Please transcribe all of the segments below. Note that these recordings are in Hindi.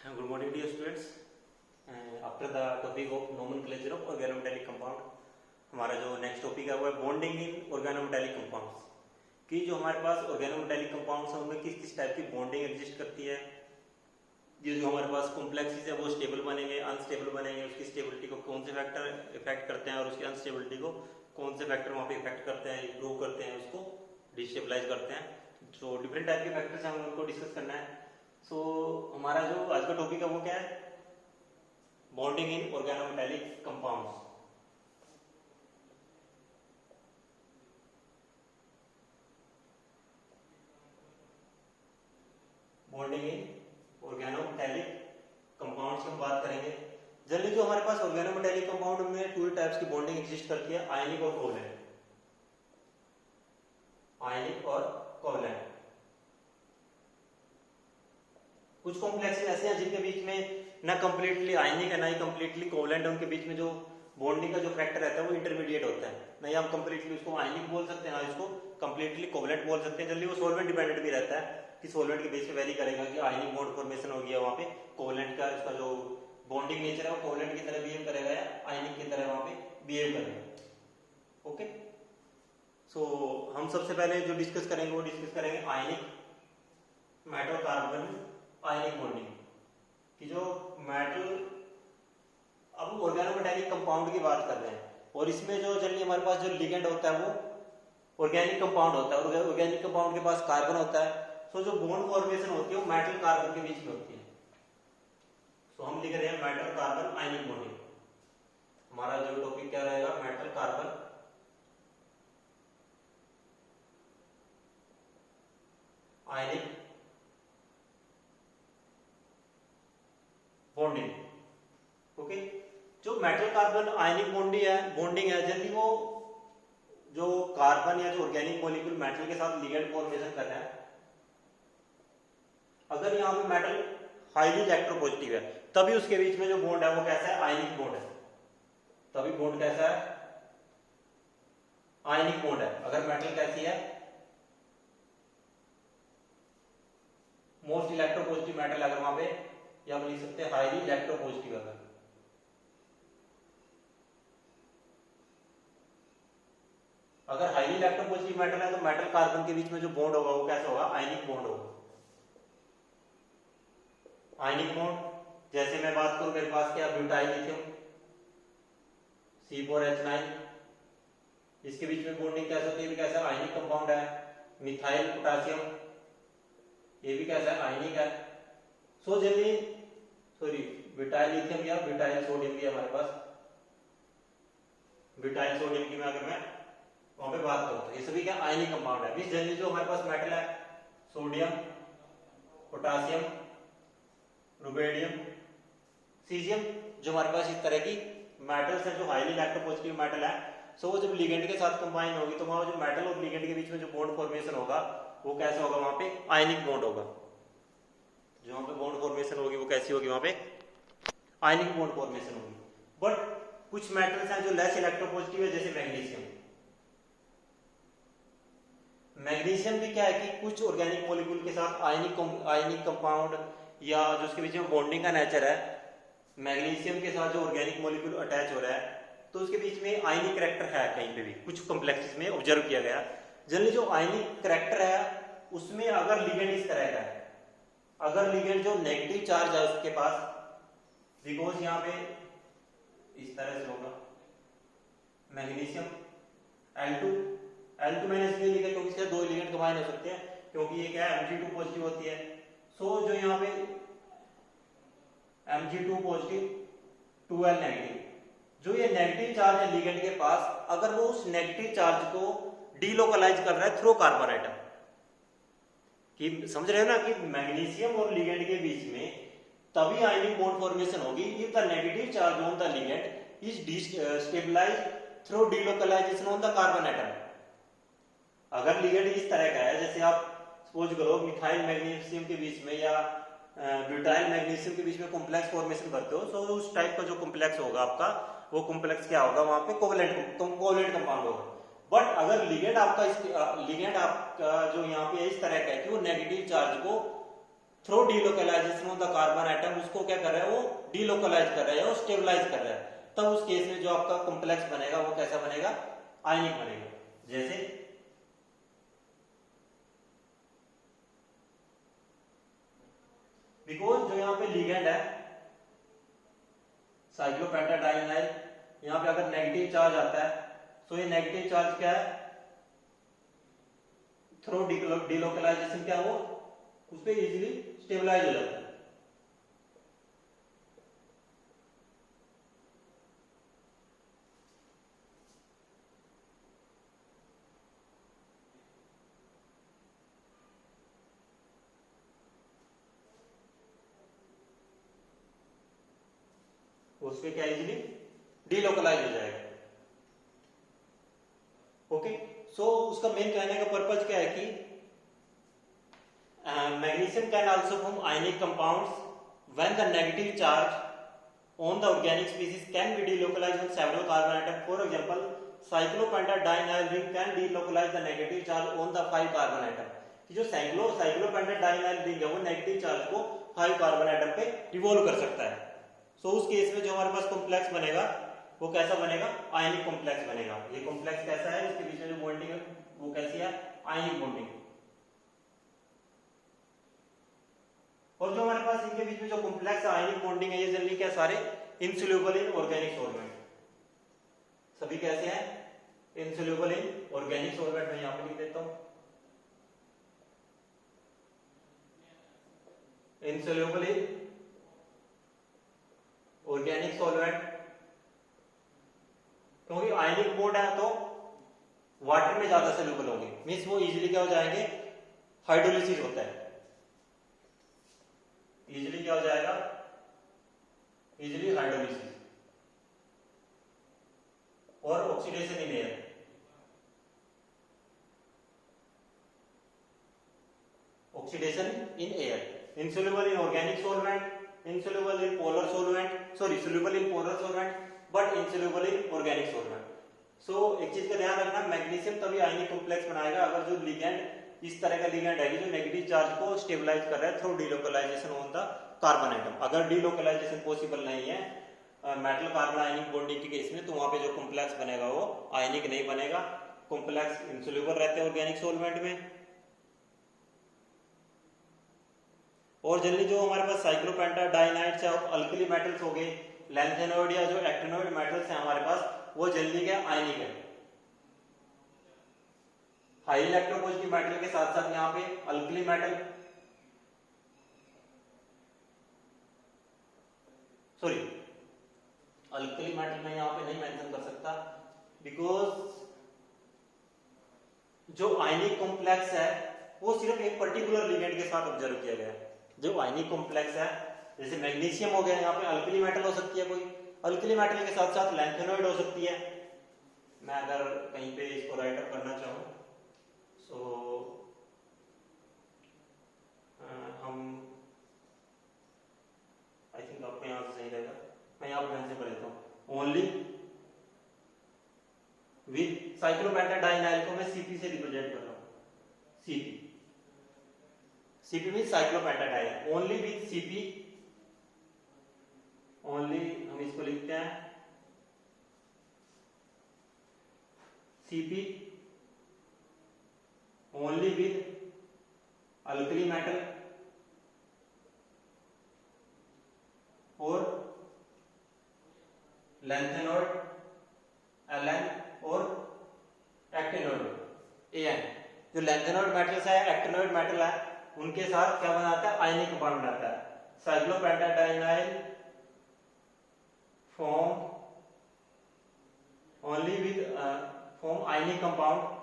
Good morning, dear students. After the topic of nomenclature of organometallic compound, हमारा जो नेक्स्ट टॉपिक है वो है बॉन्डिंग इन ऑर्गेनोमेटालिक कंपाउंड्स। कि जो हमारे पास ऑर्गेनोमेटालिक कंपाउंड्स हैं उनमें किस किस टाइप की बॉन्डिंग एग्जिस्ट करती है। ये जो हमारे पास कॉम्प्लेक्सेस है वो स्टेबल बनेंगे, अनस्टेबल बनेंगे, उसकी स्टेबिलिटी को कौन से फैक्टर इफेक्ट करते हैं और उसकी अनस्टेबिलिटी को कौन से फैक्टर वहाँ पे इफेक्ट करते हैं, इंप्रूव करते हैं, उसको डिस्टेबलाइज करते हैं। जो डिफरेंट टाइप के फैक्टर्स हैं उनको डिस्कस करना है। सो हमारा जो आज का टॉपिक है वो क्या है, bonding in organometallic compounds. Bonding in organometallic compounds की हम बात करेंगे। जनरली जो हमारे पास ऑर्गेनोमेटालिक कंपाउंड में टू टाइप्स की बॉन्डिंग एग्जिस्ट करती है, आयनिक और कोवलेंट। आयनिक और कोवलेंट। कुछ कॉम्प्लेक्सेस ऐसे हैं जिनके बीच में ना कंप्लीटली आयनिक है ना ही कंप्लीटली कोवलेंट है, उनके बीच में जो बॉन्डिंग का जो फैक्टर रहता है वो इंटरमीडिएट होता है। नहीं हम कंप्लीटली उसको आयनिक बोल सकते हैं ना इसको कंप्लीटली कोवलेंट बोल सकते हैं। जल्दी वो सोल्वेंट डिपेंडेंट भी रहता है कि सोल्वेंट के बेस पे वेरी करेगा कि आयनिक बॉन्ड फॉर्मेशन हो गया, वहाँ पे कोवलेंट का इसका जो बॉन्डिंग नेचर है वो कोवलेंट की तरह बिहेव करेगा या आयनिक की तरह वहाँ पे बिहेव करेगा। ओके, सो हम सबसे पहले जो डिस्कस करेंगे वो डिस्कस करेंगे आयनिक मेटल कार्बन आयनिक बॉन्डिंग कि जो मेटल, अब ऑर्गेनोमेटालिक कंपाउंड की बात कर रहे हैं और इसमें जो जनरली हमारे पास जो लिगेंड होता है वो ऑर्गेनिक कंपाउंड होता है। ऑर्गेनिक कंपाउंड के पास कार्बन होता है, सो जो बॉन्ड फॉर्मेशन होती है वो मेटल कार्बन के बीच में होती है। सो हम लिख रहे हैं मेटल कार्बन आयनिक बॉन्डिंग। हमारा जो टॉपिक क्या रहेगा, metal carbon ionic bonding. Okay, जो मेटल कार्बन आयनिक बॉन्डिंग है जनरली वो जो कार्बन या जो ऑर्गेनिक मॉलिक्यूल मेटल के साथ लिगेंड फॉर्मेशन कर रहा है, अगर यहाँ पे मेटल हाईली इलेक्ट्रोपॉजिटिव है तभी उसके बीच में जो बॉन्ड है वो कैसा है, आयनिक बॉन्ड है। तभी बॉन्ड कैसा है, आयनिक बॉन्ड है। अगर मेटल कैसी है, मोस्ट इलेक्ट्रोपॉजिटिव मेटल, अगर वहां पे या हम लिख सकते हैं हाईली इलेक्ट्रोपॉजिटिव। अगर हाईली इलेक्ट्रोपॉजिटिव मेटल है तो मेटल कार्बन के बीच में जो बॉन्ड होगा वो कैसा होगा, आयनिक बॉन्ड होगा। आयनिक बॉन्ड जैसे मैं बात करूं, मेरे पास क्या, ब्यूटाइल लिथियम C4H9, इसके बीच में बॉन्डिंग कैसे होती है, भी कैसा आयनिक कंपाउंड है। मिथाइल पोटेशियम, ये भी कैसा है, आयनिक है। सो जनरली ब्यूटाइल लिथियम या ब्यूटाइल सोडियम भी हमारे पास, ब्यूटाइल सोडियम की मैं अगर मैं वहां पे बात करूं तो ये सभी क्या आयनिक कंपाउंड है। इस जनरली जो हमारे पास मेटल है, सोडियम, पोटेशियम, रुबेडियम, सीजियम, जो हमारे पास इस तरह की मेटल्स है जो हाईली इलेक्ट्रोपॉजिटिव मेटल है। सो वो जब लिगेंड के साथ कंबाइन होगी तो वहां जो मेटल और लिगेंड के बीच में जो बॉन्ड फॉर्मेशन होगा वो कैसा होगा, वहां पे आयनिक बॉन्ड होगा। जो वहां पे बॉन्ड फॉर्मेशन होगी वो कैसी होगी, वहां पे आयनिक बॉन्ड फॉर्मेशन होगी। बट कुछ मेटल्स हैं जो लेस इलेक्ट्रोपॉजिटिव है, जैसे मैग्नीशियम। मैग्नीशियम भी क्या है कि कुछ ऑर्गेनिक मॉलिक्यूल के साथ आयनिक कंपाउंड या जो उसके बीच में बॉन्डिंग का नेचर है, मैग्नीशियम के साथ जो ऑर्गेनिक मॉलिक्यूल अटैच हो रहा है तो उसके बीच में आयनिक करैक्टर है कहीं पे भी, कुछ कॉम्प्लेक्सेस में ऑब्जर्व किया गया। जनरली जो आयनिक करैक्टर है उसमें अगर लिगेंड इस तरह का है, अगर लिगेंड जो नेगेटिव चार्ज है उसके पास, बिकॉज यहाँ पे इस तरह से होगा मैग्नीशियम L2 मैंने इसलिए लिखा क्योंकि इसके दो लिगेंड कंबाइन हो सकते हैं, क्योंकि ये क्या है, Mg2 पॉजिटिव होती है। सो जो यहाँ पे Mg2 पॉजिटिव 2L नेगेटिव, जो ये नेगेटिव चार्ज है लिगेंड के पास, अगर वो उस नेगेटिव चार्ज को डीलोकलाइज कर रहा है थ्रू कार्बन आइटम, कि समझ रहे हो ना कि मैग्नीशियम और लिगेंड के बीच में तभी आयनिक बॉन्ड फॉर्मेशन होगी if the negative charge on the ligand is stabilised through delocalisation on the carbon atom. अगर लिगेंड इस तरह का है, जैसे आप सपोज करो मिथाइल मैग्नीशियम के बीच में या ब्यूटाइल मैग्नीशियम के बीच में कॉम्प्लेक्स फॉर्मेशन करते हो, तो उस टाइप का जो कॉम्प्लेक्स होगा आपका, वो कॉम्प्लेक्स क्या होगा, वहां पे कोवलेंट कंपाउंड होगा। बट अगर लिगेंड आपका जो यहाँ पे इस तरह का है कि वो नेगेटिव चार्ज को through delocalisation of the carbon atom, उसको क्या कर रहा है, वो डीलोकलाइज कर रहा है और स्टेबलाइज कर रहा है, तब उस केस में जो आपका कॉम्प्लेक्स बनेगा वो कैसा बनेगा, आयनिक बनेगा। जैसे बिकॉज जो यहाँ पे लिगेंड है साइक्लोपेंटाडाइनाइल, यहाँ पे अगर नेगेटिव चार्ज आता है तो ये नेगेटिव चार्ज क्या है, थ्रो डीलोकलाइजेशन क्या वो उस पर इजिली स्टेबलाइज हो जाता है। उस पर क्या इजिली डीलोकलाइज हो जाएगा। ओके, सो उसका मेन कहने का पर्पज क्या है कि magnesium can also form ionic compounds when the negative charge on the organic species can be delocalized on several carbon atoms. For example, cyclopentadienyl ring can delocalize the negative charge on the 5 carbon atom. कि जो cyclopentadienyl ring है वो नेगेटिव चार्ज को 5 कार्बन एटम पे रिवॉल्व कर सकता है। सो उस केस में जो हमारे पास कॉम्प्लेक्स बनेगा वो कैसा बनेगा, आयनिक कॉम्प्लेक्स बनेगा। ये कॉम्प्लेक्स कैसा है, इसके बीच में जो बॉन्डिंग है वो कैसी है, आयनिक बॉन्डिंग। और जो हमारे पास इनके बीच में जो कॉम्प्लेक्स आयनिक बॉन्डिंग है ये जनरली क्या सारे इनसोल्यूबल इन ऑर्गेनिक सॉल्वेंट, सभी कैसे हैं, इनसोल्यूबल इन ऑर्गेनिक सॉल्वेंट। मैं यहां पे लिख देता हूं इनसोल्यूबल इन ऑर्गेनिक सॉल्वेंट, क्योंकि आयनिक बॉन्ड है तो वाटर में ज्यादा सोल्यूबल होंगे, मींस वो इजीली क्या हो जाएंगे, हाइड्रोलिसिस होता है, इजीली क्या हो जाएगा, इजीली हाइड्रोलिसिस और oxidation in air. Oxidation in air, insoluble in organic solvent, insoluble in polar solvent, sorry soluble in polar solvent but insoluble in organic solvent. So एक चीज का ध्यान रखना, मैग्नीशियम तभी आयनिक कॉम्प्लेक्स बनाएगा अगर जो लिगेंड इस तरह का लिगेंड है कि जो नेगेटिव चार्ज को स्टेबलाइज कर रहा है through delocalisation on the carbon atom. अगर डीलोकलाइजेशन पॉसिबल नहीं है मेटल कार्बन आयनिक बॉन्डिंग के केस में, तो वहां पे जो कॉम्प्लेक्स बनेगा वो आयनिक नहीं बनेगा, कॉम्प्लेक्स इंसोल्यूबल रहते हैं ऑर्गेनिक सॉल्वेंट में। और जनरली जो हमारे पास साइक्लोपेंटाडाइनाइड्स है, अल्कली मेटल्स हो गए, लैंथेनोइड या जो एक्टिनोइड मेटल्स हैं हमारे पास, वो जनरली क्या आयनिक है। हाई इलेक्ट्रोपॉजिटिव मेटल के साथ साथ यहाँ पे alkali metal, sorry alkali metal मैं यहाँ पे नहीं मेंशन कर सकता बिकॉज जो आयनिक कॉम्प्लेक्स है वो सिर्फ एक पर्टिकुलर लिगेंड के साथ ऑब्जर्व किया गया है। जो आयनिक कॉम्प्लेक्स है जैसे मैग्नीशियम हो गया, यहाँ पे अल्कली मेटल हो सकती है, कोई अल्कली मेटल के साथ साथ लैंथेनोइड हो सकती है। मैं अगर कहीं पे इसको राइट अप करना चाहूँ सो हम आई थिंक आपको यहाँ से सही रहेगा, मैं यहाँ पे से कर देता हूँ ओनली विद साइक्लोपेंटाडाइनाइल को मैं सीपी से रिप्रेजेंट कर रहा हूँ, CP, CP mean cyclopentadienyl, only with CP, only हम इसको लिखते हैं CP only with alkali metal और लैंथेनोइड Ln और एक्टिनोइड An। जो लैंथेनोइड मेटल्स है, एक्टिनोइड मेटल है, उनके साथ क्या बनाता है, आयनिक कंपाउंड बनाता है। Cyclopentadienyl form only with form ionic compound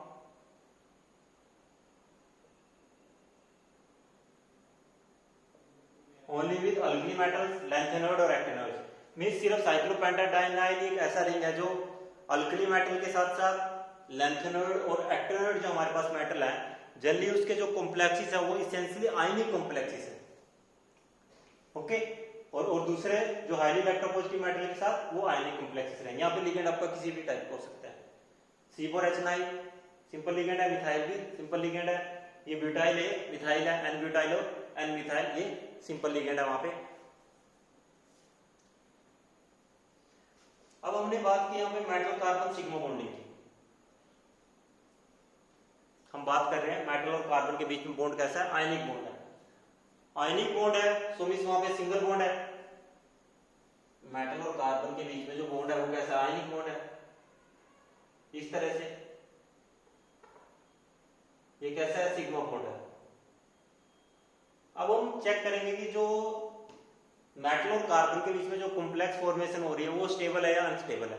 only with alkali metals, lanthanoid और एक्टिनोइड। मींस सिर्फ साइक्लोपेंटाडाइनाइल एक ऐसा रिंग है जो अल्कली मेटल के साथ साथ लैंथेनोइड और एक्टिनोइड जो हमारे पास मेटल है, जनरली उसके जो कॉम्प्लेक्सेस है वो इसेंशियली आयनिक कॉम्प्लेक्सेस है। ओके, और दूसरे जो हाईली इलेक्ट्रोपॉजिटिव मेटल के साथ वो आयनिक कॉम्प्लेक्सेस रहेंगे। यहाँ पे लिगेंड आपका किसी भी टाइप का हो सकता है, C4H9 सिंपल लिगेंड है, मिथाइल भी सिंपल लिगेंड है, ये ब्यूटाइल है, मिथाइल है, एन ब्यूटाइल और एन मिथाइल, ये सिंपल लिगेंड है वहां पे। अब हमने बात की यहाँ पे मेटल कार्बन सिग्मा बॉन्डिंग की। हम बात कर रहे हैं मेटल और कार्बन के बीच में बॉन्ड कैसा है, आयनिक बॉन्ड है। आयनिक बॉन्ड है सो मींस वहां पे सिंगल बॉन्ड है। मेटल और कार्बन के बीच में जो बॉन्ड है वो कैसा है, आयनिक बॉन्ड है। इस तरह से ये कैसा है, सिग्मा बॉन्ड है। अब हम चेक करेंगे कि जो मेटल और कार्बन के बीच में जो कॉम्प्लेक्स फॉर्मेशन हो रही है वो स्टेबल है या अनस्टेबल है।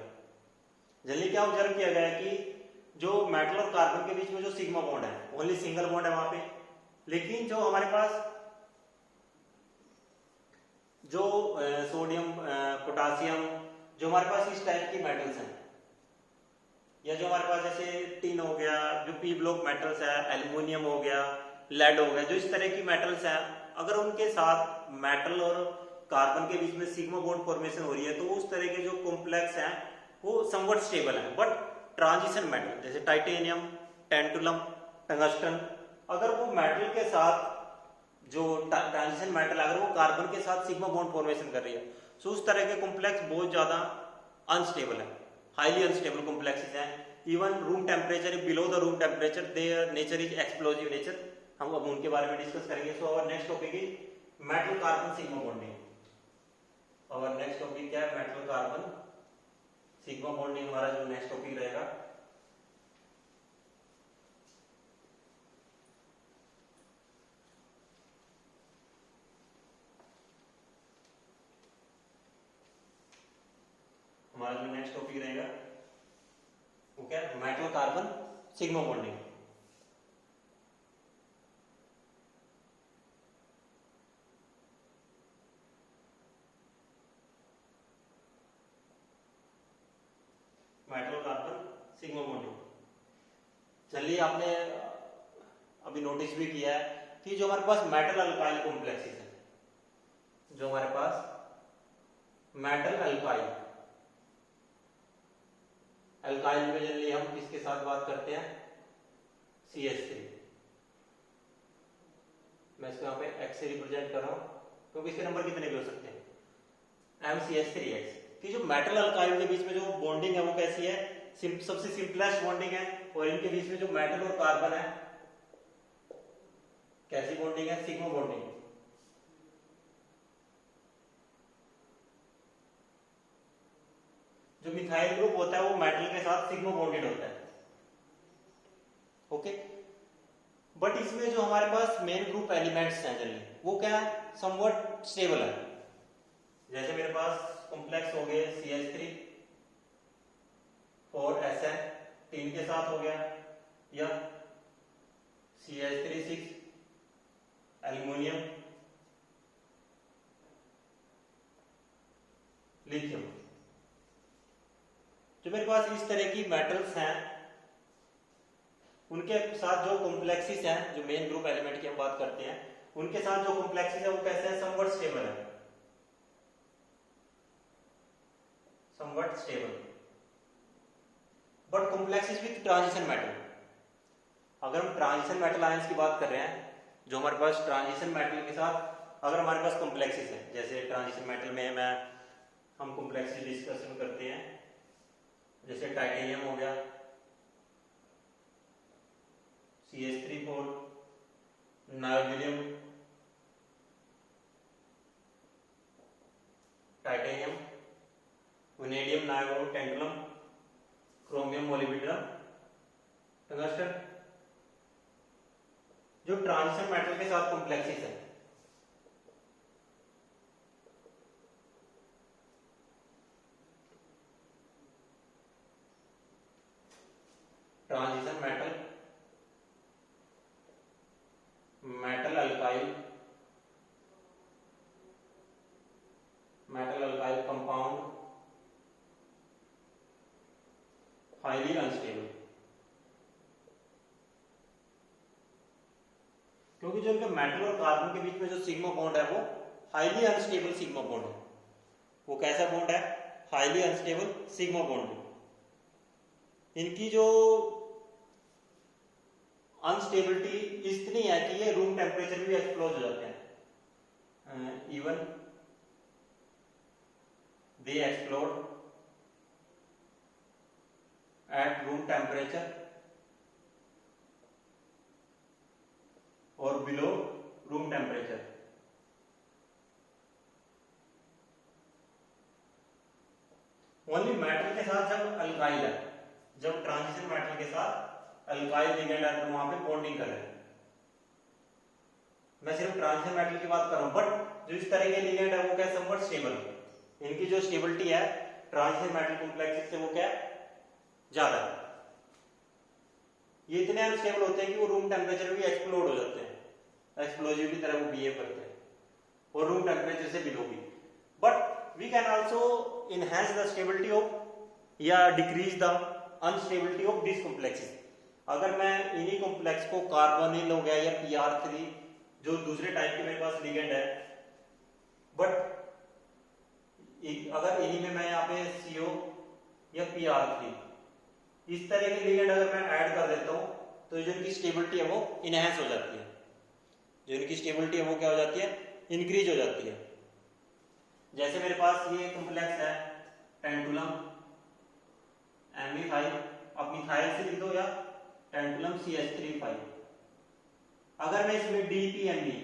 जनरली क्या ऑब्जर्व किया गया है कि जो मेटल और कार्बन के बीच में जो सिग्मा बॉन्ड है ओनली सिंगल बॉन्ड है वहां पे, लेकिन जो हमारे पास जो सोडियम पोटासियम जो हमारे पास इस टाइप की मेटल्स हैं, या जो हमारे पास जैसे टिन हो गया, जो पी ब्लॉक मेटल्स है, एल्युमिनियम हो गया, लेड हो गया, जो इस तरह की मेटल्स हैं, अगर उनके साथ मेटल और कार्बन के बीच में सिग्मा बॉन्ड फॉर्मेशन हो रही है तो उस तरह के जो कॉम्प्लेक्स हैं वो समवट स्टेबल है। बट ट्रांजिशन मेटल जैसे टाइटेनियम, टेंटुलम, टंगस्टन, अगर वो मेटल के साथ जो ट्रांजिशन मेटल अगर वो कार्बन के साथ सिग्मा बॉन्ड फॉर्मेशन कर रही है तो उस तरह के कॉम्प्लेक्स बहुत ज्यादा अनस्टेबल है, हाईली अनस्टेबल कॉम्प्लेक्सेस हैं। Even room temperature, below the room temperature their nature is explosive nature. हम अब उनके बारे में डिस्कस करेंगे। So our next topic is metal carbon sigma bonding. Our next topic क्या है, मेटल कार्बन सिग्मा बॉन्डिंग हमारा जो नेक्स्ट टॉपिक रहेगा। हमारा जो नेक्स्ट टॉपिक रहेगा वो क्या है, metal carbon sigma bonding. Metal carbon sigma bonding चलिए, आपने अभी नोटिस भी किया है कि जो हमारे पास मेटल अल्काइल कॉम्प्लेक्सेस है, जो हमारे पास मेटल अल्काइल, अल्काइल में जनरली हम किसके साथ बात करते हैं, CH3। मैं इसको यहाँ पे X से रिप्रेजेंट कर रहा हूं क्योंकि इसके नंबर कितने भी हो सकते हैं, MCH3X। कि जो मेटल अल्काइल के बीच में जो बॉन्डिंग है वो कैसी है, सबसे सिंपलेस्ट बॉन्डिंग है। और इनके बीच में जो मेटल और कार्बन है कैसी बॉन्डिंग है, सिग्मा बॉन्डिंग। जो मिथाइल ग्रुप होता है वो मेटल के साथ सिग्मा बॉन्डेड होता है, ओके। बट इसमें जो हमारे पास मेन ग्रुप एलिमेंट्स हैं जनरली वो क्या है, समवट स्टेबल है। जैसे मेरे पास कॉम्प्लेक्स हो गए CH3 और SN, टीन के साथ हो गया, या CH3 एल्युमिनियम, लिथियम। जो मेरे पास इस तरह की मेटल्स हैं उनके साथ जो कॉम्प्लेक्सेस हैं, जो मेन ग्रुप एलिमेंट की हम बात करते हैं, उनके साथ जो कॉम्प्लेक्सेस है वो कैसे है, समवट स्टेबल है, somewhat stable. But complexes with transition metal. अगर हम ट्रांजिशन मेटल आयंस की बात कर रहे हैं, जो हमारे पास ट्रांजिशन मेटल के साथ अगर हमारे पास कॉम्प्लेक्सेस है, जैसे ट्रांजिशन मेटल में हम कॉम्प्लेक्सेस डिस्कशन करते हैं, जैसे टाइटेनियम हो गया, CH3 नायोबिलियम, टाइटेनियम, वेनेडियम नायो टेंटुलम, क्रोमियम मोलिब्डेनम, टंगस्टन। जो ट्रांजिशन मेटल के साथ कॉम्प्लेक्सेस है, transition metal, metal alkyl, metal alkyl compound, highly unstable. क्योंकि जो इनका मेटल और कार्बन के बीच में जो सिग्मा बॉन्ड है वो हाईली अनस्टेबल सिग्मा बॉन्ड है। वो कैसा बॉन्ड है, हाईली अनस्टेबल सिग्मा बॉन्ड। इनकी जो अनस्टेबिलिटी इतनी है कि ये रूम टेम्परेचर भी एक्सप्लोज हो जाते हैं। even they explode at room temperature or below room temperature. Only metal के साथ जब अल्काइल है, जब ट्रांजिशन मेटल के साथ अल्काइल लिगेंड है तो वहां पे बॉन्डिंग कर रहे हैं। मैं सिर्फ ट्रांजिशन मेटल की बात कर रहा हूं, बट जो इस तरह के लिगेंड है वो क्या समवट स्टेबल, इनकी जो स्टेबिलिटी है ट्रांजिशन मेटल कॉम्प्लेक्सेस से वो क्या ज्यादा है। ये इतने अनस्टेबल होते हैं कि वो रूम टेम्परेचर में भी एक्सप्लोड हो जाते हैं, एक्सप्लोजिव की तरह वो बिहेव करते हैं, और रूम टेम्परेचर से बिलो भी। But we can also enhance the stability of या decrease the unstability of these complexes। अगर मैं इन्हीं कॉम्प्लेक्स को कार्बोनिल हो गया या PR3 जो दूसरे टाइप के मेरे पास लिगेंड है, बट अगर इन्हीं में मैं यहाँ पे CO या PR3 इस तरह के लिगेंड अगर मैं ऐड कर देता हूँ तो जो इनकी स्टेबिलिटी है वो इनहेंस हो जाती है, जो इनकी स्टेबिलिटी है वो क्या हो जाती है, इंक्रीज हो जाती है। जैसे मेरे पास ये कॉम्प्लेक्स है टेंटुलम Me5, अब मिथाइल से लिख दो या टेंटुलम CH3 5। अगर मैं इसमें DPME,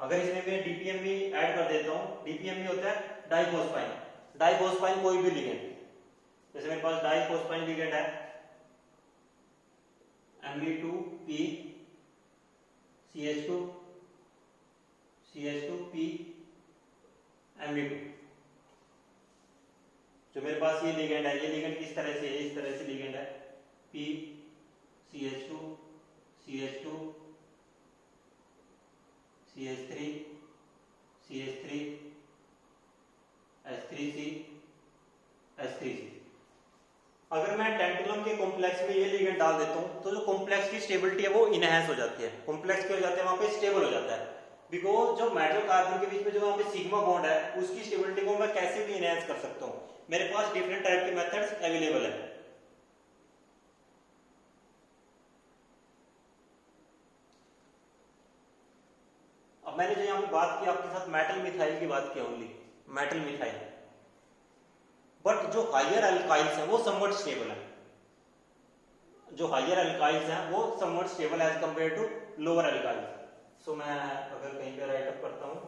अगर इसमें मैं DPME ऐड कर देता हूं, DPME होता है डाइफॉस्फाइन, डाइफॉस्फाइन कोई भी लिगेंड, जैसे मेरे पास डाइफॉस्फाइन लिगेंड है Me2P CH2 CH2P Me2, जो मेरे पास ये लिगेंड है, ये लिगेंड किस तरह से है, इस तरह से लिगेंड है P CH2 CH2 CH3 CH3 H3C H3C। अगर मैं टेंटुलम के कॉम्प्लेक्स में ये लिगेंड डाल देता हूं तो जो कॉम्प्लेक्स की स्टेबिलिटी है वो इनहेंस हो जाती है, कॉम्प्लेक्स क्या हो जाते हैं वहां पे स्टेबल हो जाता है, बिकॉज जो मेटल कार्बन के बीच में जो वहां पे सिग्मा बॉन्ड है उसकी स्टेबिलिटी को मैं कैसे भी इनहेंस कर सकता हूं। मेरे पास डिफरेंट टाइप के मेथड्स अवेलेबल है। अब मैंने जो यहाँ पे बात की आपके साथ मेटल मिथाइल की बात की, ओनली मेटल मिथाइल, बट जो हायर अल्काइल्स हैं वो समवट स्टेबल है, जो हायर अल्काइल्स हैं वो somewhat stable as compare to lower alkyls. So मैं अगर कहीं पे राइट अप करता हूं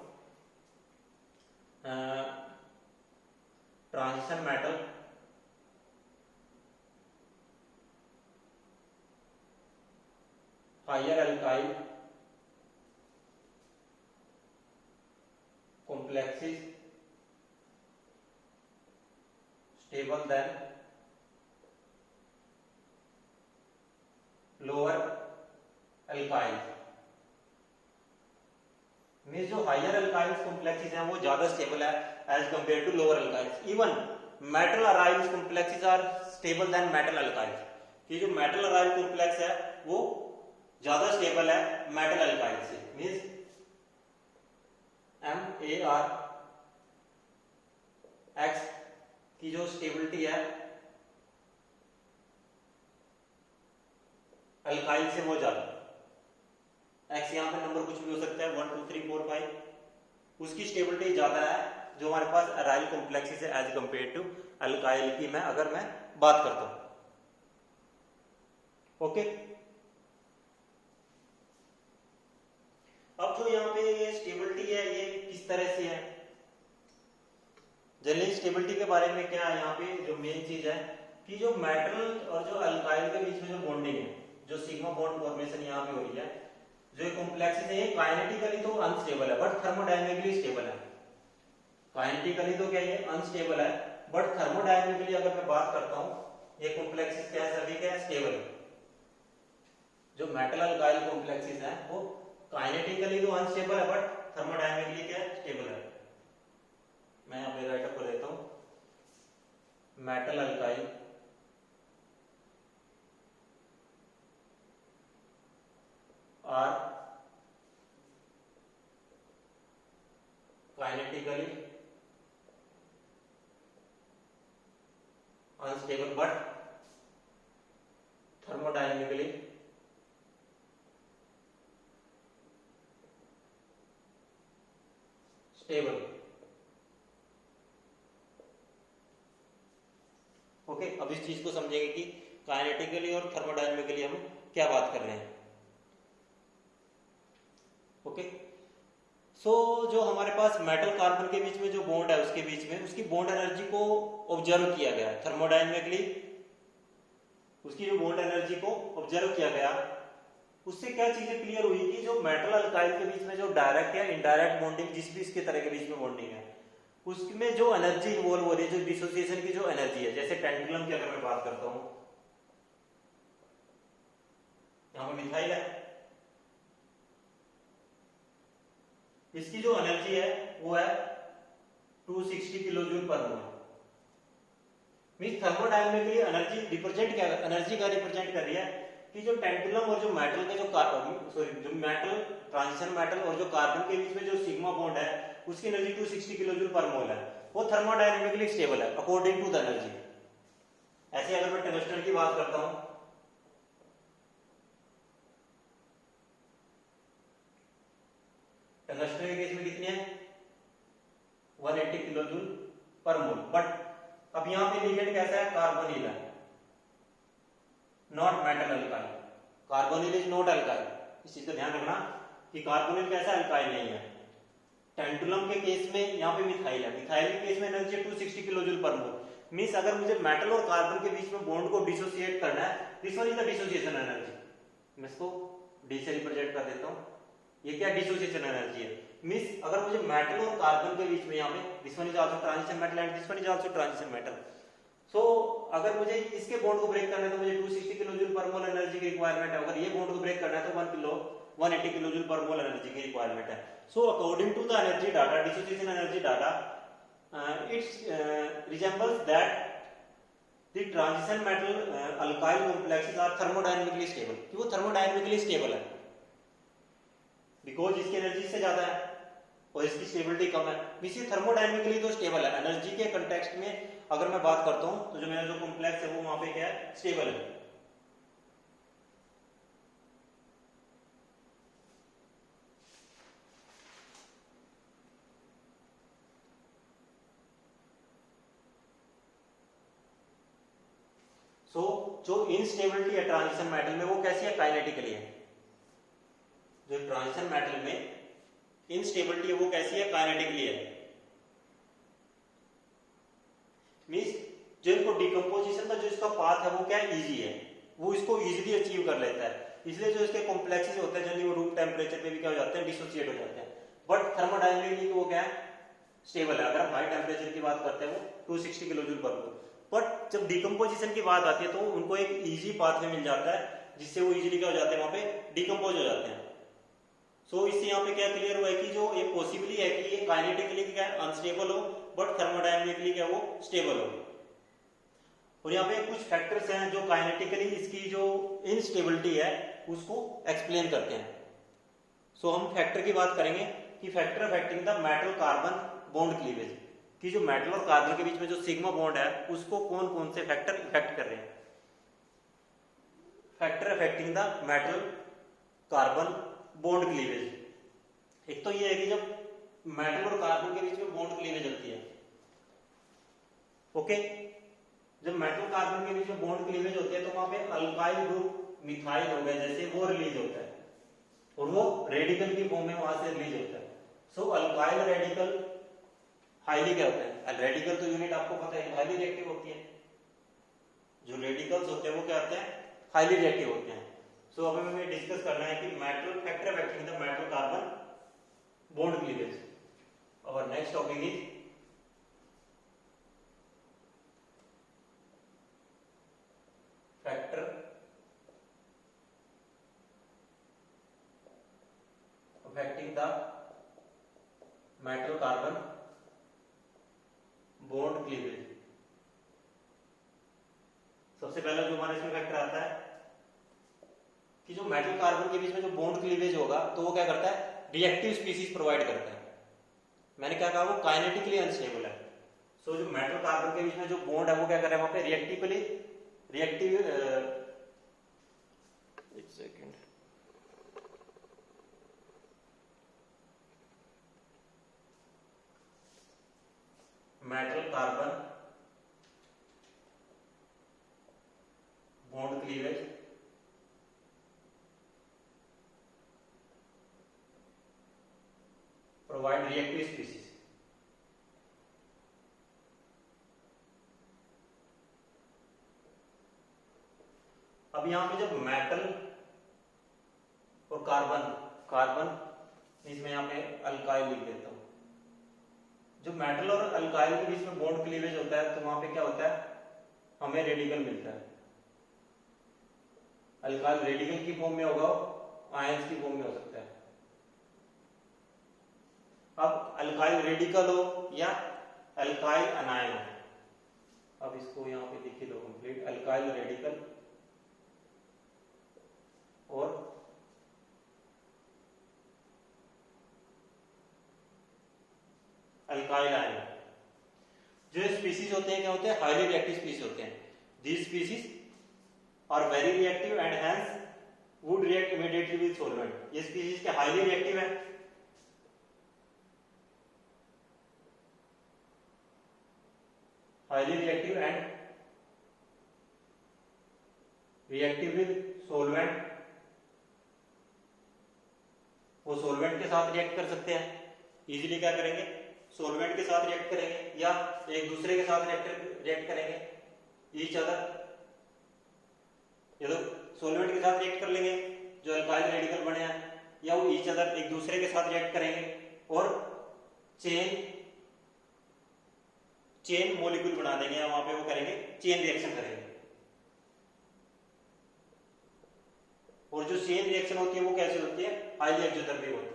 transition metal higher alkyl complexes stable than lower alkyls। Means जो हायर अल्काइल्स कॉम्प्लेक्सेस हैं वो ज्यादा स्टेबल है as compare to lower alkyls. Even metal aryls complexes are stable than metal alkyls. ये जो मेटल अराइल कॉम्प्लेक्स है वो ज्यादा स्टेबल है मेटल अल्काइल से। मीन्स MARX की जो स्टेबिलिटी है अल्काइल से वो ज्यादा, एक्स यहाँ पे नंबर कुछ भी हो सकता है 1 2 3 4 5, उसकी स्टेबिलिटी ज्यादा है जो हमारे पास अराइल कॉम्प्लेक्सेस है एज कंपेयर टू अल्काइल की मैं अगर मैं बात करता हूं। ओके, अब जो यहाँ पे ये स्टेबिलिटी है ये किस तरह से है, जनरली स्टेबिलिटी के बारे में क्या है यहाँ पे जो मेन चीज है कि जो मेटल और जो अल्काइल के बीच में जो बॉन्डिंग है, जो सिग्मा बॉन्ड फॉर्मेशन यहाँ पे हो रही है, जो कॉम्प्लेक्सेस है ये काइनेटिकली तो अनस्टेबल है बट थर्मोडायनेमिकली स्टेबल है। काइनेटिकली तो क्या ये अनस्टेबल है बट थर्मोडायनेमिकली अगर मैं बात करता हूँ ये कॉम्प्लेक्सेस क्या है, सभी क्या है स्टेबल है। जो मेटल अल्काइल कॉम्प्लेक्सेस है वो काइनेटिकली तो अनस्टेबल है बट थर्मोडायनेमिकली क्या स्टेबल है। मैं यहाँ पे राइट अप कर देता हूं metal alkyl are kinetically unstable but thermodynamically stable. Okay, अब इस चीज को समझेंगे कि काइनेटिकली और थर्मोडायनेमिकली हम क्या बात कर रहे हैं। ओके, सो जो हमारे पास मेटल कार्बन के बीच में जो बॉन्ड है उसके बीच में उसकी बॉन्ड एनर्जी को ऑब्जर्व किया गया थर्मोडायनेमिकली, उसकी जो बॉन्ड एनर्जी को ऑब्जर्व किया गया, उससे क्या चीजें क्लियर हुई कि जो मेटल अल्काइल के बीच में जो डायरेक्ट या इनडायरेक्ट बॉन्डिंग जिस भी इसके तरह के बीच में बॉन्डिंग है उसमें जो एनर्जी इन्वॉल्व हो रही है, जो डिसोसिएशन की जो एनर्जी है, जैसे टेंडुलम की अगर मैं बात करता हूं, यहां पर मिथाइल है, इसकी जो एनर्जी है वो है 260 किलो जूल पर मोल। मींस थर्मोडायनेमिकली एनर्जी रिप्रेजेंट क्या, एनर्जी का रिप्रेजेंट कर रही है कि जो टेंडुलम और जो मेटल के जो मेटल ट्रांजिशन मेटल और जो कार्बन के बीच में जो सिग्मा बॉन्ड है उसकी एनर्जी 260 किलो जूल पर मोल है, वो थर्मोडायनेमिकली स्टेबल है अकॉर्डिंग टू द एनर्जी। ऐसे अगर मैं टंगस्टन की बात करता हूं, टंगस्टन के केस में कितनी है 180 किलो जूल पर मोल, बट अब यहां पे लिगेंड कैसा है कार्बोनिल है, not metal alkyl, carbonyl is not alkyl. इस चीज का ध्यान रखना कि कार्बोनिल कैसा अल्काइल नहीं है। टेंटुलम के केस में यहाँ पे मिथाइल है, मिथाइल के केस में एनर्जी 260 किलो जूल पर मोल। मींस अगर मुझे मेटल और कार्बन के बीच में बॉन्ड को डिसोसिएट करना है, this one is the dissociation energy. मैं इसको डी से रिप्रेजेंट कर देता हूँ, ये क्या डिसोसिएशन एनर्जी है। मींस अगर मुझे मेटल और कार्बन के बीच में यहाँ पे this one is also transition metal and this one is also transition metal, so अगर मुझे इसके बॉन्ड को ब्रेक करना है तो मुझे 260 किलो जूल पर मोल एनर्जी की रिक्वायरमेंट है, अगर ये बॉन्ड को ब्रेक करना है तो 180 किलो जूल पर मोल एनर्जी की रिक्वायरमेंट है। So according to the energy data, dissociation energy data, it's resembles that the transition metal alkyl complexes are thermodynamically stable, कि वो थर्मोडायनेमिकली स्टेबल है बिकॉज इसकी एनर्जी से ज्यादा है और इसकी स्टेबिलिटी कम है, इसी थर्मोडायनेमिकली तो स्टेबल है। एनर्जी के कंटेक्स्ट में अगर मैं बात करता हूं तो जो मेरा जो कॉम्प्लेक्स है वो वहां पे क्या है स्टेबल है। सो जो इनस्टेबिलिटी है ट्रांजिशन मेटल में वो कैसी है काइनेटिकली है। जो ट्रांजिशन मेटल में इनस्टेबिलिटी है वो कैसी है काइनेटिकली है। मींस जो इनको डिकम्पोजिशन का जो इसका पाथ है वो क्या इजी है, वो इसको इजीली अचीव कर लेता है, इसलिए जो इसके कॉम्प्लेक्सेस होते हैं जल्दी वो रूम टेम्परेचर पे भी क्या हो जाते हैं डिसोसिएट हो जाते हैं। बट थर्मोडायनेमिकली वो क्या है स्टेबल है। अगर हम हाई टेम्परेचर की बात करते हैं वो 260 किलो जूल पर मोल, बट जब डिकम्पोजिशन की बात आती है तो उनको एक इजी पाथवे मिल जाता है जिससे वो इजीली क्या हो जाते हैं वहां पे डिकम्पोज हो जाते हैं। सो इससे यहाँ पे क्या क्लियर हुआ है कि जो ये पॉसिबली है कि ये काइनेटिकली क्या अनस्टेबल हो बट थर्मोडायनेमिकली क्या वो स्टेबल हो। और यहाँ पे कुछ फैक्टर्स हैं जो काइनेटिकली इसकी जो इनस्टेबिलिटी है उसको एक्सप्लेन करते हैं। सो हम फैक्टर की बात करेंगे कि factor affecting the metal carbon bond cleavage, कि जो मेटल और कार्बन के बीच में जो सिग्मा बॉन्ड है उसको कौन कौन से फैक्टर इफेक्ट कर रहे हैं। Factor affecting the metal carbon bond cleavage, एक तो ये है कि जब मेटल और कार्बन के बीच में बॉन्ड क्लीवेज होती है, ओके, जब मेटल कार्बन के बीच में बॉन्ड क्लीवेज होती है तो वहां पे अल्काइल ग्रुप मिथाइल हो गया जैसे वो रिलीज होता है और वो रेडिकल की फॉर्म में वहां से रिलीज होता है। सो अल्काइल रेडिकल हाईली क्या होता है, रेडिकल तो यूनिट आपको पता है हाईली रिएक्टिव होती है, जो रेडिकल्स होते हैं वो क्या होते हैं हाईली रिएक्टिव होते हैं। सो अब हमें डिस्कस करना है कि metal factor affecting the metal carbon bond cleavage. और next topic is factor affecting the metal carbon bond cleavage. सबसे पहला जो हमारे इसमें फैक्टर आता है कि जो मेटल कार्बन के बीच में जो बॉन्ड क्लीवेज होगा तो वो क्या करता है रिएक्टिव स्पीसीज प्रोवाइड करता है। मैंने क्या कहा वो काइनेटिकली अनस्टेबल है। सो जो मेटल कार्बन के बीच में जो बॉन्ड है वो क्या कर रहा है वहां पे रिएक्टिव एक second, metal carbon bond cleavage provide reactive species. अब यहां पे जब मेटल और कार्बन इसमें यहां पे अल्काइल लिख देता हूं। जो मेटल और अल्काइल के बीच में बॉन्ड क्लीवेज होता है तो वहां पे क्या होता है, हमें रेडिकल मिलता है। अल्काइल रेडिकल की फॉर्म में होगा, आयंस की फॉर्म में हो सकता है। अब अल्काइल रेडिकल हो या अल्काइल अनायन हो, अब इसको यहां पे लिख लो कंप्लीट, अल्काइल रेडिकल और अल्काइल आयन। जो स्पीसीज होते हैं क्या होते हैं, हाईली रिएक्टिव स्पीसीज होते हैं। These species are very reactive and hence would react immediately with solvent. ये स्पीसीज क्या हाईली रिएक्टिव है, highly reactive and reactive with solvent. वो सॉल्वेंट के साथ रिएक्ट कर सकते हैं, इजीली क्या करेंगे, सॉल्वेंट के साथ रिएक्ट करेंगे या एक दूसरे के साथ रिएक्ट करेंगे, ईच अदर, या तो सॉल्वेंट के साथ रिएक्ट कर लेंगे जो अल्काइल रेडिकल बने हैं, या वो ईच अदर एक दूसरे के साथ रिएक्ट करेंगे और चेन मॉलिक्यूल बना देंगे, या वहां पे वो करेंगे चेन रिएक्शन करेंगे। और जो चेन रिएक्शन होती है वो कैसे होती है, हाईली एक्सोथर्मिक होती है।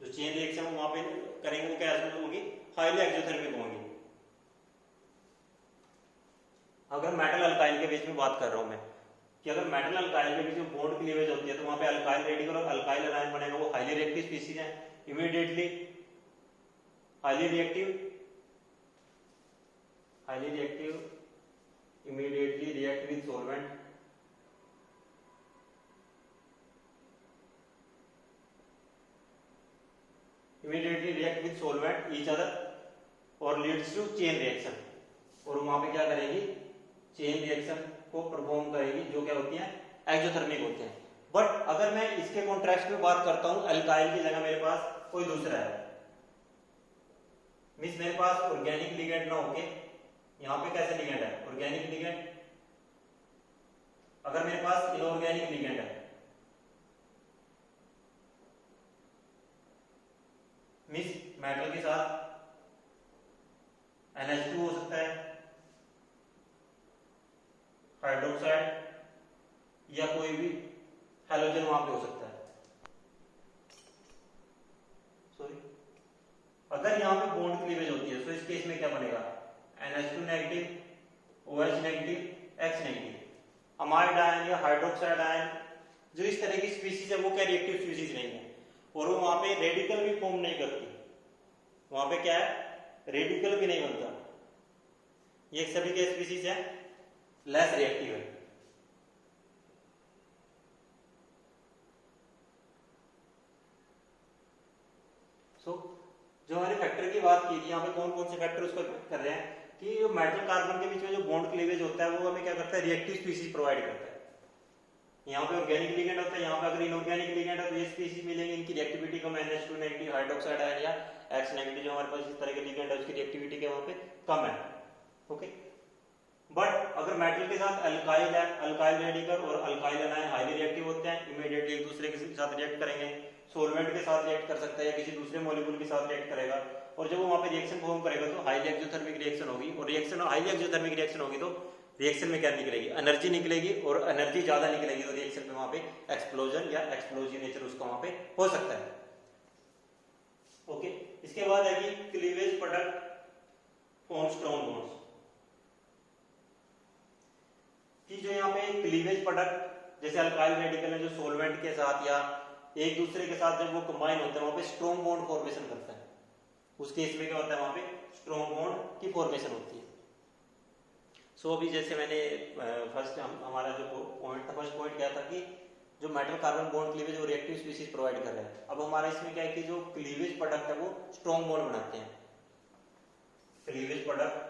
जो चेन रिएक्शन वहां पे करेंगे वो कैसे होगी, हाईली एक्सोथर्मिक होंगी। अगर मेटल अल्काइल के बीच में बात कर रहा हूं मैं कि अगर मेटल अल्काइल के बीच में बॉन्ड क्लीवेज होती है तो वहां पे अल्काइल रेडिकल और अल्काइल अनायन बनेगा, वो हाईली रिएक्टिव स्पीसीज है, immediately highly reactive immediately react with solvent, each other और leads to chain reaction। और वहां पे क्या करेगी, चेन रिएक्शन को परफॉर्म करेगी, जो क्या होती है, एक्सोथर्मिक होते हैं। बट अगर मैं इसके कॉन्ट्रास्ट में बात करता हूं, अल्काइल की जगह मेरे पास कोई दूसरा है, मींस मेरे पास ऑर्गेनिक लिगेंड ना होके यहां पे कैसे लिगेंड है, ऑर्गेनिक लिगेंड। अगर मेरे पास इनऑर्गेनिक लिगेंड है, मींस मेटल के साथ NH2 हो सकता है, हाइड्रोक्साइड या कोई भी हैलोजन वहां पे हो सकता है। सॉरी, अगर यहां पे बॉन्ड क्लीवेज होती है तो इस केस में क्या बनेगा, NH2 negative, OH negative, X negative. Amide ion या हाइड्रोक्साइड आयन, जो इस तरह की स्पीसीज है वो क्या रिएक्टिव स्पीसीज नहीं है, और वो वहां पे रेडिकल भी फॉर्म नहीं करती, वहां पे क्या है, रेडिकल भी नहीं बनता। ये सभी क्या स्पीसीज है, लेस रिएक्टिव है। जो हमारे फैक्टर की बात की थी, यहाँ पे कौन कौन से फैक्टर उसको कर रहे हैं कि जो मेटल कार्बन के बीच में जो बॉन्ड क्लीवेज होता है वो हमें क्या करता है, रिएक्टिव स्पीसीज प्रोवाइड करता है। यहाँ पे ऑर्गेनिक लिगेंड होता है, यहाँ पे अगर इनऑर्गेनिक लिगेंड है तो ये स्पीसीज मिलेंगे, इनकी रिएक्टिविटी कम, NH2 नेगेटिव, हाइड्रोक्साइड आयन या X नेगेटिव, जो हमारे पास इस तरह के लिगेंड है उसकी रिएक्टिविटी क्या वहां पे कम है। ओके, बट अगर मेटल के साथ अल्काइल है, अल्काइल रेडिकल और अल्काइल आयन हाईली रिएक्टिव होते हैं, इमीडिएटली एक दूसरे के साथ रिएक्ट करेंगे, सॉल्वेंट के साथ रिएक्ट कर सकता है या किसी दूसरे मॉलिक्यूल के साथ रिएक्ट करेगा, और जब वो वहां पे रिएक्शन फॉर्म करेगा तो हाईली एक्सोथर्मिक रिएक्शन होगी, और रिएक्शन हाईली एक्सोथर्मिक रिएक्शन होगी तो रिएक्शन में क्या निकलेगी, एनर्जी निकलेगी, और एनर्जी ज्यादा निकलेगी तो रिएक्शन में वहां पे एक्सप्लोजन या एक्सप्लोजिव नेचर उसका वहां पे हो सकता है। ओके, इसके बाद है कि cleavage product form strong bonds, कि जो यहाँ पे क्लीवेज प्रोडक्ट जैसे अल्काइल रेडिकल है जो सॉल्वेंट के साथ या एक दूसरे के साथ जब वो कंबाइन होते हैं वहां पे स्ट्रॉन्ग बॉन्ड फॉर्मेशन करता है, उस केस में क्या होता है, वहां पे स्ट्रॉन्ग बॉन्ड की फॉर्मेशन होती है। सो अभी जैसे मैंने फर्स्ट हमारा जो पॉइंट था, फर्स्ट पॉइंट क्या था कि जो मेटल कार्बन बॉन्ड क्लीवेज वो रिएक्टिव स्पीसीज प्रोवाइड कर रहे हैं। अब हमारा इसमें क्या है कि जो क्लीवेज प्रोडक्ट है वो स्ट्रॉन्ग बॉन्ड बनाते हैं। Cleavage product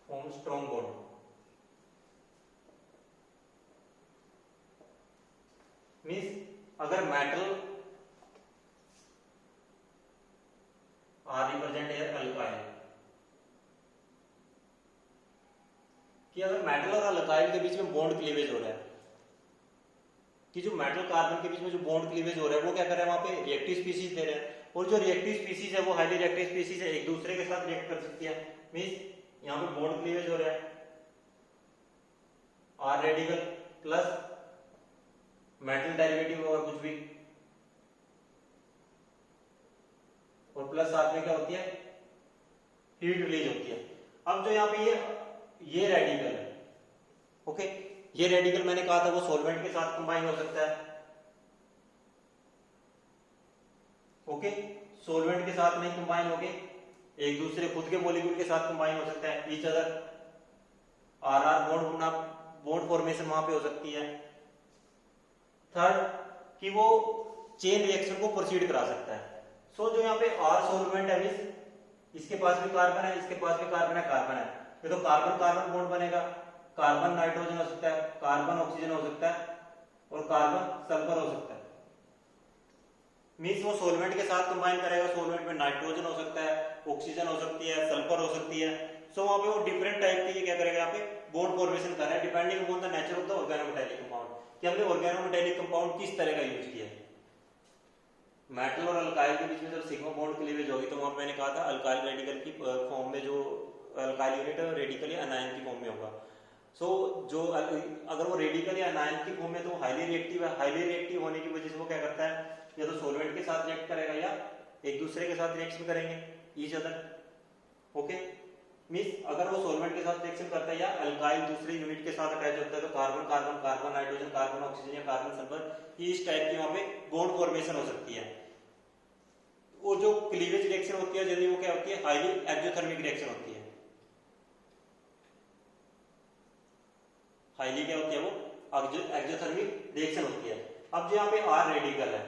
form strong bond. Means अगर मेटल आर रिप्रेजेंट है अल्काइल, कि अगर मेटल और अल्काइल के बीच में बॉन्ड क्लीवेज हो रहा है, कि जो मेटल कार्बन के बीच में जो बॉन्ड क्लीवेज हो रहा है वो क्या कर रहा है, वहां पे रिएक्टिव स्पीसीज दे रहे हैं, और जो रिएक्टिव स्पीसीज है वो हाईली रिएक्टिव स्पीसीज है, एक दूसरे के साथ रिएक्ट कर सकती है। मीन्स यहाँ पे बॉन्ड क्लीवेज हो रहा है, R radical plus metal derivative और कुछ भी, और प्लस साथ में क्या होती है, हीट रिलीज होती है। अब जो यहाँ पे ये रेडिकल है, ओके, ये रेडिकल मैंने कहा था वो सॉल्वेंट के साथ कंबाइन हो सकता है, ओके, सॉल्वेंट के साथ नहीं कंबाइन होके एक दूसरे खुद के मॉलिक्यूल के साथ कंबाइन हो सकता है, each other R R bond होना, बॉन्ड फॉर्मेशन वहां पे हो सकती है। थर्ड कि वो चेन रिएक्शन को प्रोसीड करा सकता है। सो जो यहाँ पे आर सॉल्वेंट है, इसके पास भी कार्बन है, इसके पास भी कार्बन है, कार्बन है, ये तो कार्बन कार्बन बॉन्ड बनेगा, कार्बन नाइट्रोजन हो सकता है, कार्बन ऑक्सीजन हो सकता है, और कार्बन सल्फर हो सकता है। मीन्स वो सॉल्वेंट के साथ कंबाइन करेगा, सॉल्वेंट में नाइट्रोजन हो सकता है, ऑक्सीजन हो सकती है, सल्फर हो सकती है। सो वहां पे वो डिफरेंट टाइप के क्या करेगा, यहाँ पे बॉन्ड फॉर्मेशन कर रहा है, depending upon the nature of the organometallic compound, कि हमने ऑर्गेनोमेटालिक कंपाउंड किस तरह का यूज किया है। मेटल और अल्काइल के बीच में जब सिग्मा बॉन्ड क्लीवेज होगी तो वहां पे मैंने कहा था अल्काइल रेडिकल की फॉर्म में, जो अल्काइल यूनिट है रेडिकल या अनायन की फॉर्म में होगा। सो जो अगर वो रेडिकल या अनायन की फॉर्म में तो हाईली रिएक्टिव है, हाईली रिएक्टिव होने की वजह से वो क्या करता है, या तो सॉल्वेंट के साथ रिएक्ट करेगा या एक दूसरे के साथ रिएक्शन करेंगे, ईच अदर, ओके। मीन्स अगर वो सॉल्वेंट के साथ रिएक्शन करता है या अल्काइल दूसरे यूनिट के साथ अटैच होता है तो carbon carbon, carbon nitrogen, carbon oxygen या कार्बन सल्फर, इस टाइप की वहां पे बॉन्ड फॉर्मेशन हो सकती है। वो जो क्लीवेज रिएक्शन होती है जनरली वो क्या होती है, हाईली एक्सोथर्मिक रिएक्शन होती है। हाईली क्या होती है, वो एक्सोथर्मिक रिएक्शन होती है। अब जो यहाँ पे आर रेडिकल है,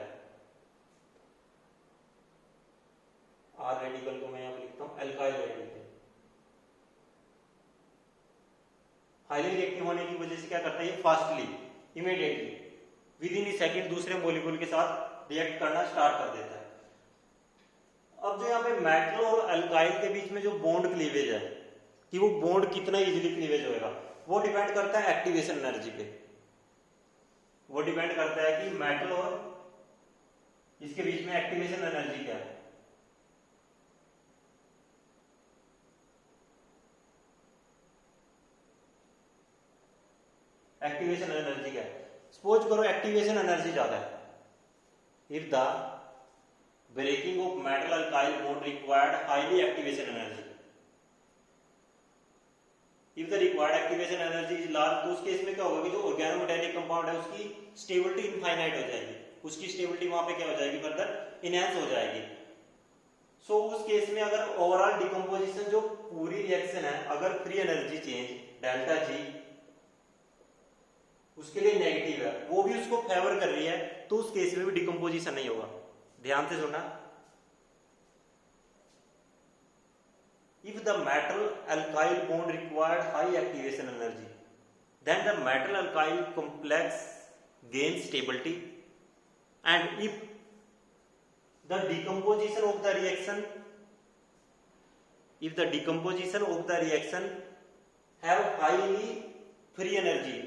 आर रेडिकल को मैं यहाँ पे लिखता हूं अल्काइल रेडिकल, हाईली रिएक्टिव होने की वजह से क्या करता है, ये fastly immediately with in second दूसरे मॉलिक्यूल के साथ रिएक्ट करना स्टार्ट कर देता है। अब जो यहाँ पे मेटल और अल्काइल के बीच में जो बॉन्ड क्लीवेज है, कि वो बॉन्ड कितना इजीली क्लीवेज होएगा, वो डिपेंड करता है एक्टिवेशन एनर्जी पे। वो डिपेंड करता है कि मेटल और इसके बीच में एक्टिवेशन एनर्जी क्या है। एक्टिवेशन एनर्जी क्या है, सपोज करो एक्टिवेशन एनर्जी ज्यादा है, if the breaking of metal alkyl bond required highly activation energy, if the required activation energy is large, तो उस केस में क्या होगा कि जो ऑर्गेनोमेटालिक कंपाउंड है उसकी स्टेबिलिटी इनफाइनाइट हो जाएगी, उसकी स्टेबिलिटी वहां पे क्या हो जाएगी, फर्दर इनहेंस हो जाएगी। सो उस केस में अगर ओवरऑल डिकम्पोजिशन जो पूरी रिएक्शन है, अगर free energy change delta G उसके लिए नेगेटिव है, वो भी उसको फेवर कर रही है, तो उस केस में भी डिकम्पोजिशन नहीं होगा। ध्यान से सुनना, if the metal alkyl bond required high activation energy, then the metal alkyl complex gains stability, and if the decomposition of the reaction, if the decomposition of the reaction have highly free energy,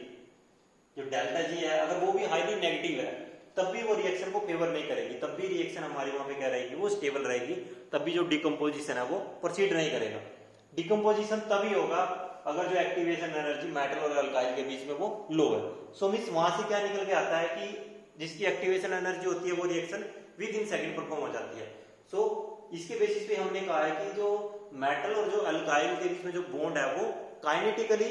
जो डेल्टा जी है अगर वो भी हाईली नेगेटिव है, तब भी वो रिएक्शन को फेवर नहीं करेगी, तब भी रिएक्शन हमारी वहां पे क्या रहेगी, वो स्टेबल रहेगी, तब भी जो डिकम्पोजिशन है वो प्रोसीड नहीं करेगा। डिकम्पोजिशन तभी होगा अगर जो एक्टिवेशन एनर्जी मेटल और अल्काइल के बीच में वो लो है। सो मींस वहां से क्या निकल के आता है कि जिसकी एक्टिवेशन एनर्जी होती है वो reaction with in second perform हो जाती है। सो इसके बेसिस पे हमने कहा है कि जो मेटल और जो अल्काइल के बीच में जो बॉन्ड है वो काइनेटिकली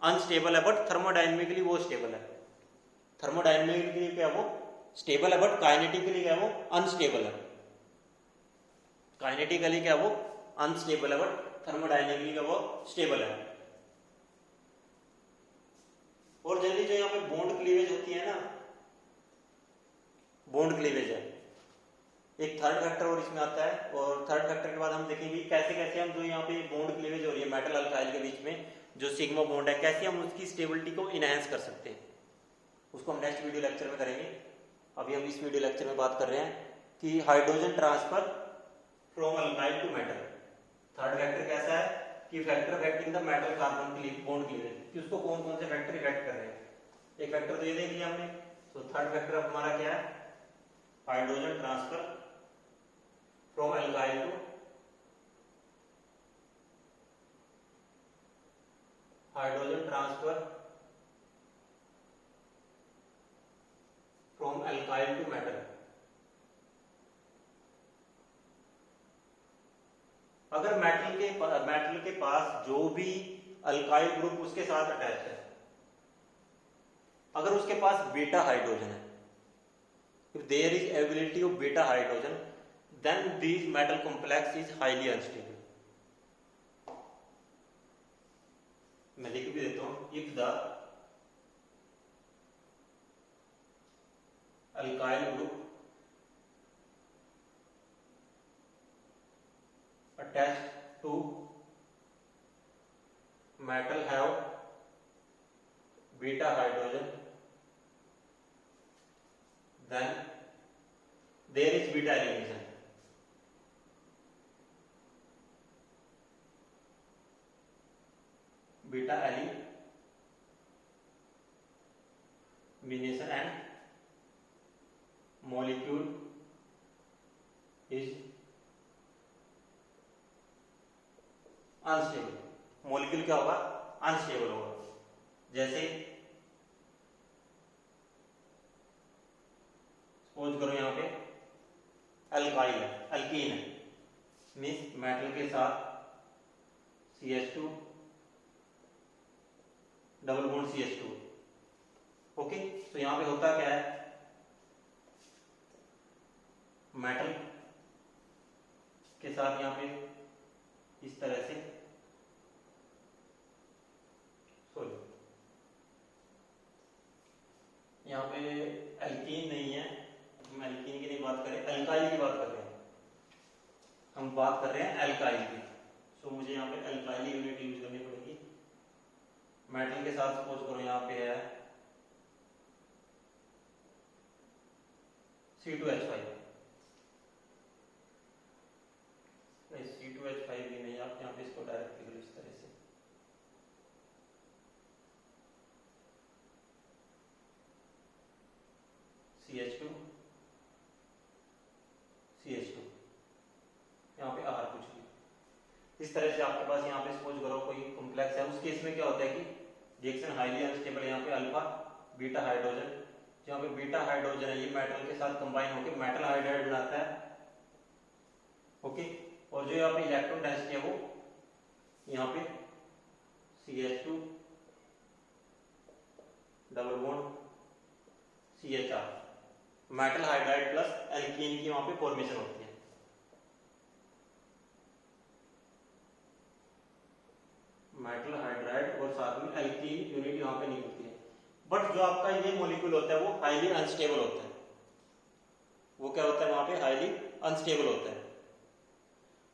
अनस्टेबल है, बट थर्मोडायनेमिकली वो स्टेबल है। थर्मोडायनेमिकली क्या वो स्टेबल है, बट काइनेटिकली क्या वो अनस्टेबल है। काइनेटिकली क्या वो अनस्टेबल है, बट थर्मोडायनेमिकली क्या वो स्टेबल है। और जनरली जो यहाँ पे बॉन्ड क्लीवेज होती है ना, बॉन्ड क्लीवेज है एक थर्ड फैक्टर और इसमें आता है। और थर्ड फैक्टर के बाद हम देखेंगे कैसे कैसे हम जो यहाँ पे बॉन्ड क्लीवेज हो रही है मेटल अल्काइल के बीच में जो सिग्मा बॉन्ड है, कैसे हम उसकी स्टेबिलिटी को इनहेंस कर सकते हैं, उसको हम नेक्स्ट वीडियो लेक्चर में करेंगे। अभी हम इस वीडियो लेक्चर में बात कर रहे हैं कि hydrogen transfer from alkyl to metal. Third factor कैसा है कि factor affecting the metal carbon bond cleavage, कि उसको कौन कौन से फैक्टर इफेक्ट कर रहे हैं। एक फैक्टर तो ये देख लिया हमने, तो थर्ड फैक्टर अब हमारा क्या है, hydrogen transfer from alkyl to hydrogen transfer from alkyl to metal. अगर मेटल के पास जो भी अल्काइल ग्रुप उसके साथ अटैच है, अगर उसके पास बीटा हाइड्रोजन है, if there is availability of beta hydrogen, then this metal complex is highly unstable। मैं लिख भी देता हूं, if the alkyl group attached to metal have beta hydrogen, then there is beta elimination। beta elimination and molecule is unstable. Molecule क्या होगा, अनस्टेबल होगा। जैसे सपोज करो यहाँ पे अल्काइल है, अल्कीन है, मीन्स मेटल के साथ CH2 double bond CH2। Okay, तो यहाँ पे होता क्या है, मेटल के साथ यहाँ पे इस तरह से यहाँ पे अल्कीन नहीं है, हम अल्कीन की नहीं बात करें, अल्काइल की बात कर रहे हैं, हम बात कर रहे हैं अल्काइल की। सो मुझे यहाँ पे अल्काइल यूनिट यूज करनी पड़ेगी। मेटल के साथ सपोज करो यहाँ पे है C2H5, नहीं C2H5 भी नहीं, आप यहाँ पे इसको डायरेक्ट लिख लो इस तरह से, CH2 CH2 यहाँ पे R कुछ भी इस तरह से आपके पास यहाँ पे सपोज करो कोई कॉम्प्लेक्स है, उस केस में क्या होता है कि रिएक्शन हाईली अनस्टेबल है। यहाँ पे अल्फा बीटा हाइड्रोजन, यहाँ पे बीटा हाइड्रोजन है, ये मेटल के साथ कंबाइन होकर मेटल हाइड्राइड बनाता है। ओके, और जो यहाँ पे इलेक्ट्रॉन डेंसिटी है वो यहाँ पे CH2 double bond CHR, metal hydride plus alkene की वहां पे फॉर्मेशन होती है। मेटल हाइड्राइड और साथ में एल्कीन यूनिट यहाँ पे नहीं होती है। बट जो आपका ये मॉलिक्यूल होता है वो हाईली अनस्टेबल होता है। वो क्या होता है, वहां पे हाईली अनस्टेबल होता है।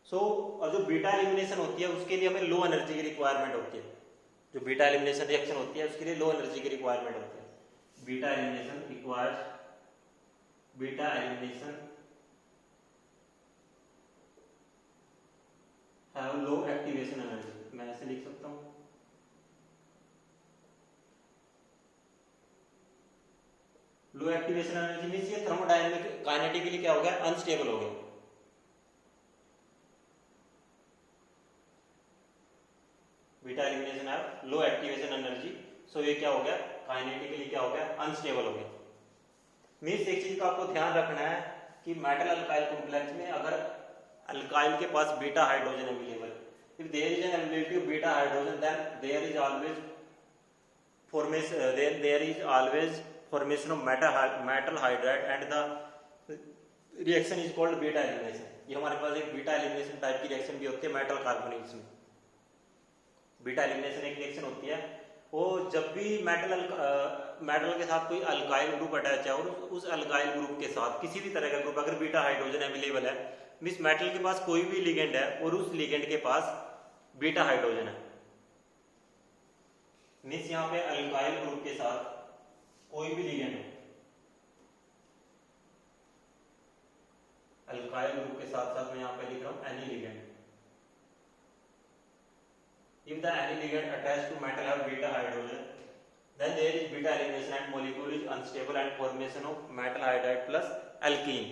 और जो बीटा एलिमिनेशन होती है उसके लिए हमें लो एनर्जी की रिक्वायरमेंट होती है। जो बीटा एलिमिनेशन रिएक्शन होती है उसके लिए लो एनर्जी की रिक्वायरमेंट होती है। Beta elimination requires beta elimination have low activation energy. मैं ऐसे लिख सकता हूं, लो एक्टिवेशन एनर्जी मींस ये थर्मोडायनामिक काइनेटिकली क्या हो गया, अनस्टेबल हो गया। बीटा एलिमिनेशन है लो एक्टिवेशन एनर्जी, सो ये क्या हो गया, काइनेटिकली क्या हो गया, अनस्टेबल हो गया। मींस एक चीज का आपको ध्यान रखना है कि मेटल अल्काइल कॉम्प्लेक्स में अगर अल्काइल के पास beta hydrogen available, if there is an availability of beta hydrogen then there is always formation of metal hydride and the reaction is called beta elimination। ये हमारे पास एक बीटा एलिमिनेशन टाइप की रिएक्शन भी होती है मेटल कार्बोनेट्स में। बीटा एलिमिनेशन एक रिएक्शन होती है, वो जब भी मेटल के साथ कोई अल्काइल ग्रुप अटैच है और उस अल्काइल ग्रुप के साथ किसी भी तरह का ग्रुप अगर बीटा हाइड्रोजन अवेलेबल है, मीन्स मेटल के पास कोई भी लिगेंड है और उस लिगेंड के पास बीटा हाइड्रोजन है, मीन्स यहाँ पे अल्काइल ग्रुप के साथ कोई भी लिगेंड है, अल्काइल ग्रुप के साथ साथ मैं यहाँ पे लिख रहा हूँ any ligand. If the any ligand attached to metal have beta hydrogen, then there is beta elimination and molecule is unstable and formation of metal hydride plus alkene.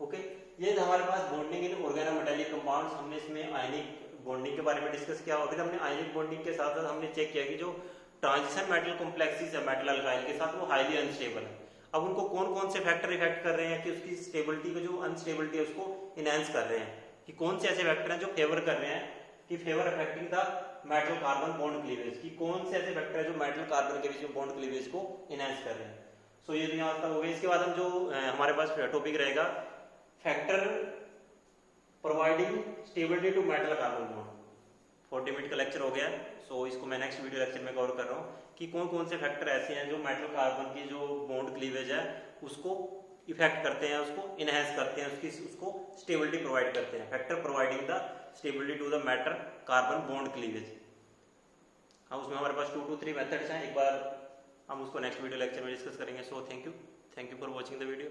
Okay, ये हमारे पास बॉन्डिंग इन ऑर्गेनोमेटालिक कंपाउंड्स, हमने इसमें आयनिक बॉन्डिंग के बारे में डिस्कस किया और फिर हमने आयनिक बॉन्डिंग के साथ साथ हमने चेक किया कि जो ट्रांजिशन मेटल कॉम्प्लेक्सेस है मेटल अल्काइल के साथ वो हाईली अनस्टेबल है। अब उनको कौन कौन से फैक्टर इफेक्ट कर रहे हैं कि उसकी स्टेबिलिटी को, जो अनस्टेबिलिटी है उसको इनहेंस कर रहे हैं, कि कौन से ऐसे फैक्टर हैं जो फेवर कर रहे हैं कि favour affecting the metal carbon bond cleavage, की कौन से ऐसे फैक्टर है जो मेटल कार्बन के बीच में बॉन्ड क्लीवेज को इनहेंस कर रहे हैं। सो ये यहाँ तक हो गया। इसके बाद हम जो हमारे पास टॉपिक रहेगा factor providing stability to metal carbon bond. 40 minute का लेक्चर हो गया, सो इसको मैं नेक्स्ट वीडियो लेक्चर में कवर कर रहा हूँ कि कौन कौन से फैक्टर ऐसे हैं जो मेटल कार्बन की जो बॉन्ड क्लीवेज है उसको इफेक्ट करते हैं, उसको इनहेंस करते हैं, उसको स्टेबिलिटी प्रोवाइड करते हैं। Factor providing the stability to the metal carbon bond cleavage. हाँ, उसमें हमारे पास 2 to 3 मेथड्स हैं, एक बार हम उसको नेक्स्ट वीडियो लेक्चर में डिस्कस करेंगे। So thank you for watching the video.